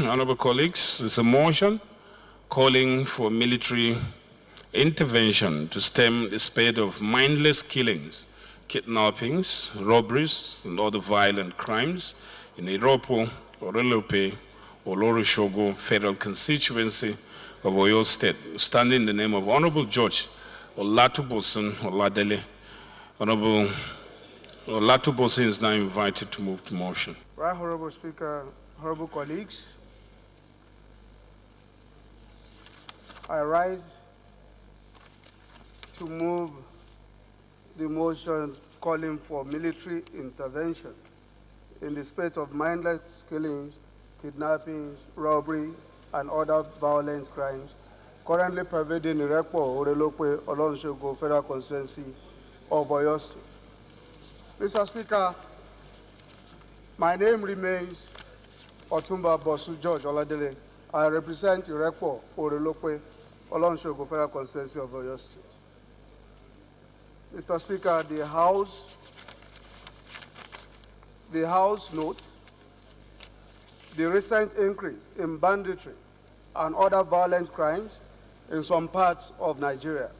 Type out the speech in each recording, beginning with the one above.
Honorable colleagues, it's a motion calling for military intervention to stem the spate of mindless killings, kidnappings, robberies, and other violent crimes in Iropo, Orelope, Olorishogo Federal Constituency of Oyo State, standing in the name of Honorable George Olatunbosun Oladele. Honorable Olatunbosun is now invited to move the motion. Right, Honorable Speaker, honorable colleagues, I rise to move the motion calling for military intervention in the spate of mindless killings, kidnappings, robbery, and other violent crimes currently pervading the Irepo, Orelope, Olorishogo Federal Constituency of Oyo State. Mr. Speaker, my name remains Oladele George Oladele. I represent Irepo, Orelope, Olorishogo Federal Constituency of Oyo State. Mr. Speaker, the House notes the recent increase in banditry and other violent crimes in some parts of Nigeria.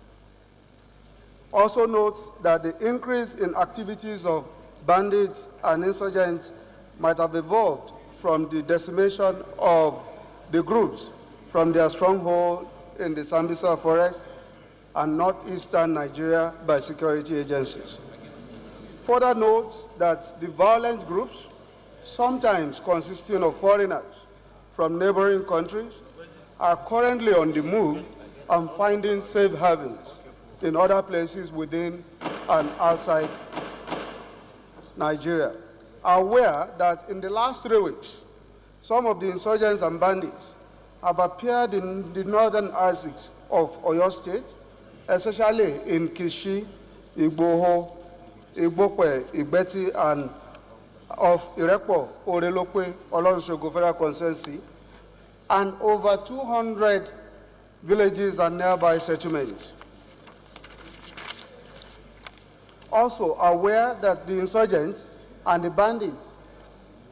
Also notes that the increase in activities of bandits and insurgents might have evolved from the decimation of the groups from their stronghold in the Sambisa Forest and northeastern Nigeria by security agencies. Further notes that the violent groups, sometimes consisting of foreigners from neighboring countries, are currently on the move and finding safe havens in other places within and outside Nigeria. Aware that in the last 3 weeks, some of the insurgents and bandits have appeared in the northern axis of Oyo State, especially in Kishi, Igboho, Igbokwe, Igbeti, and of Irepo, Orelope, Olorishogo Federal Constituency, and over 200 villages and nearby settlements. Also aware that the insurgents and the bandits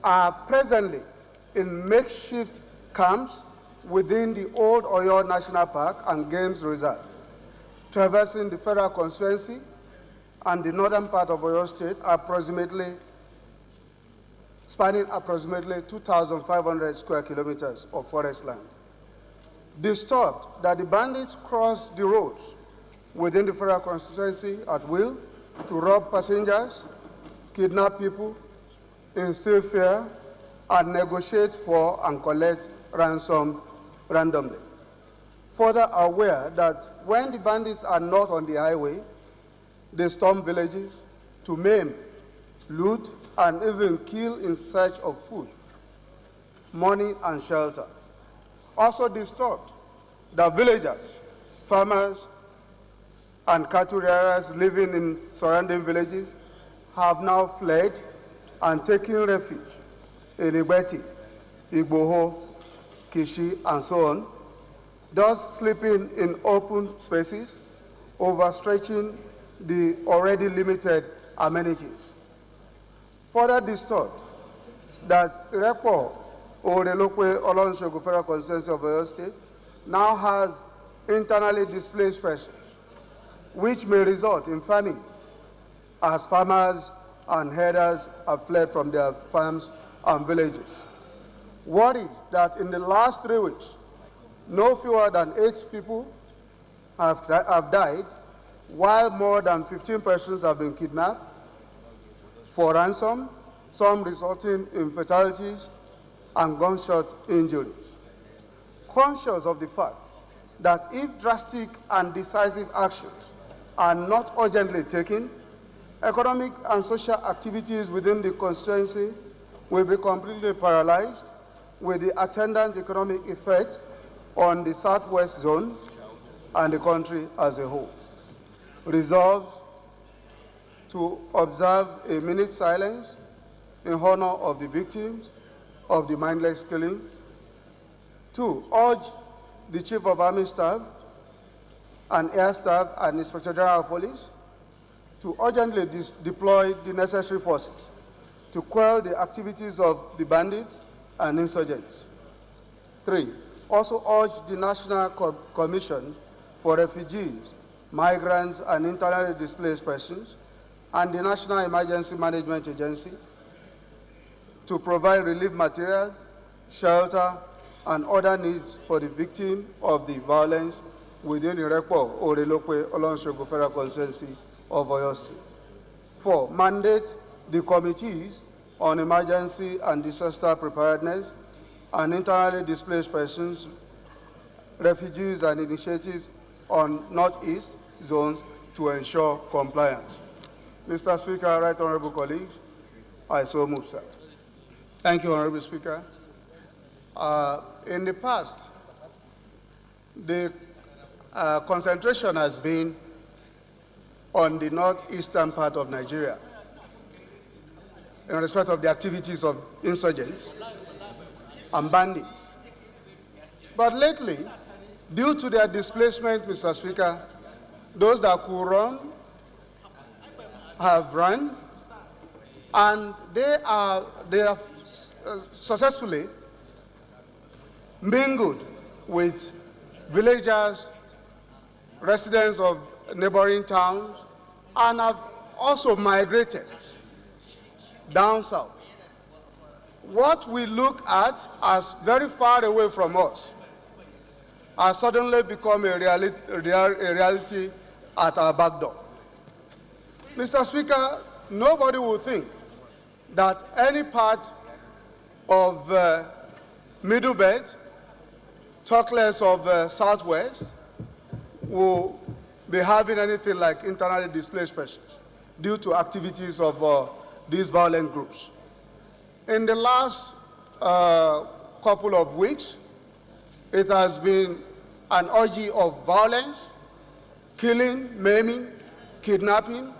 are presently in makeshift camps within the old Oyo National Park and Games Reserve, traversing the federal constituency and the northern part of Oyo State, spanning approximately 2,500 square kilometers of forest land. Disturbed that the bandits cross the roads within the federal constituency at will to rob passengers, kidnap people, instill fear, and negotiate for and collect ransom randomly. Further aware that when the bandits are not on the highway, they storm villages to maim, loot, and even kill in search of food, money, and shelter. Also disturbed that villagers, farmers, and cattle rearers living in surrounding villages have now fled and taken refuge in Igbeti, Igboho, Kishi, and so on, thus sleeping in open spaces, overstretching the already limited amenities. Further disturbed that Irepo, Orelope, Olorishogo Federal Constituency of Oyo State now has internally displaced persons, which may result in famine as farmers and herders have fled from their farms and villages. Worried that in the last 3 weeks, no fewer than 8 people have died, while more than 15 persons have been kidnapped for ransom, some resulting in fatalities and gunshot injuries. Conscious of the fact that if drastic and decisive actions are not urgently taken, economic and social activities within the constituency will be completely paralyzed, with the attendant economic effect on the southwest zone and the country as a whole. Resolved to observe a minute's silence in honor of the victims of the mindless killing. 2, urge the Chief of Army Staff and Air Staff and Inspector General of Police to urgently deploy the necessary forces to quell the activities of the bandits and insurgents. 3. Also urge the National Commission for Refugees, Migrants, and Internally Displaced Persons and the National Emergency Management Agency to provide relief materials, shelter, and other needs for the victim of the violence within the Hon Oladele Olatunbosun Federal Constituency of Oyo State. 4. Mandate the committees on emergency and disaster preparedness and internally displaced persons, refugees, and initiatives on Northeast zones to ensure compliance. Mr. Speaker, Right Honorable colleagues, I so move, sir. Thank you, Honorable Speaker. In the past, the concentration has been on the northeastern part of Nigeria in respect of the activities of insurgents and bandits. But lately, due to their displacement, Mr. Speaker, those that could run have run, and they have successfully mingled with villagers, residents of neighboring towns, and have also migrated down south. What we look at as very far away from us has suddenly become a reality at our back door. Mr. Speaker, nobody would think that any part of Middle Belt, talk less of Southwest, will be having anything like internally displaced persons due to activities of these violent groups. In the last couple of weeks, it has been an orgy of violence, killing, maiming, kidnapping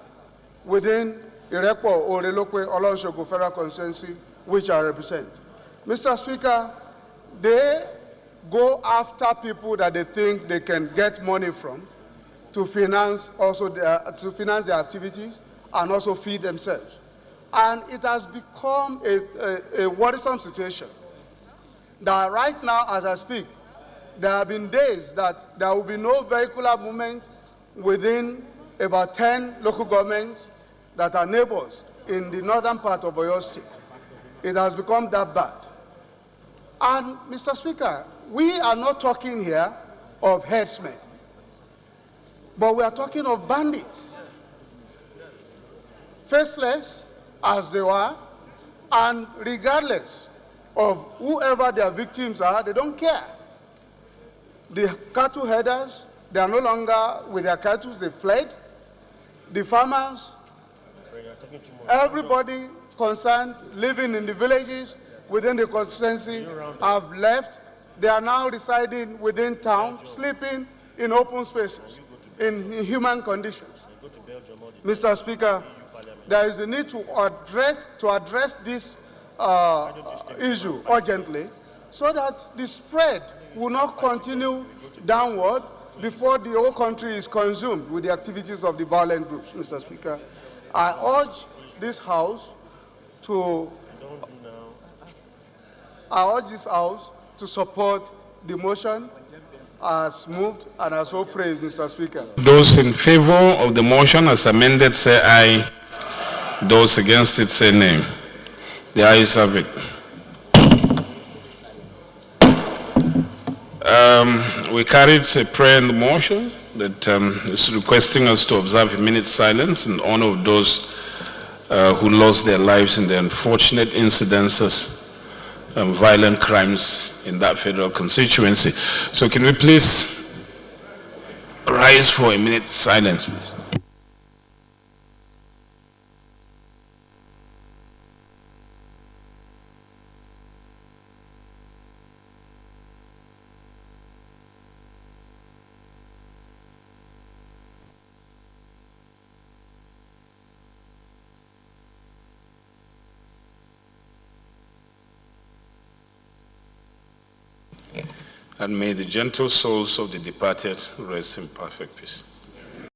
within Hon Oladele Olatunbosun Federal Constituency, which I represent. Mr. Speaker, they go after people that they think they can get money from to finance their activities and also feed themselves. And it has become a worrisome situation that right now, as I speak, there have been days that there will be no vehicular movement within about 10 local governments that are neighbors in the northern part of Oyo State. It has become that bad. And, Mr. Speaker, we are not talking here of herdsmen, but we are talking of bandits. Faceless as they were, and regardless of whoever their victims are, they don't care. The cattle headers, they are no longer with their cattle, they fled. The farmers, everybody concerned living in the villages within the constituency have left. They are now residing within town, sleeping in open spaces, in human conditions. Mr. Speaker, there is a need to address this issue urgently so that the spread will not continue downward before the whole country is consumed with the activities of the violent groups. Mr. Speaker, I urge this House to support the motion as moved and as so praised, Mr. Speaker. Those in favor of the motion as amended say aye. Those against it say nay. The ayes have it. We carried a prayer in the motion that is requesting us to observe a minute's silence in honor of those who lost their lives in the unfortunate incidences, violent crimes in that federal constituency. So can we please rise for a minute's silence, please? And may the gentle souls of the departed rest in perfect peace.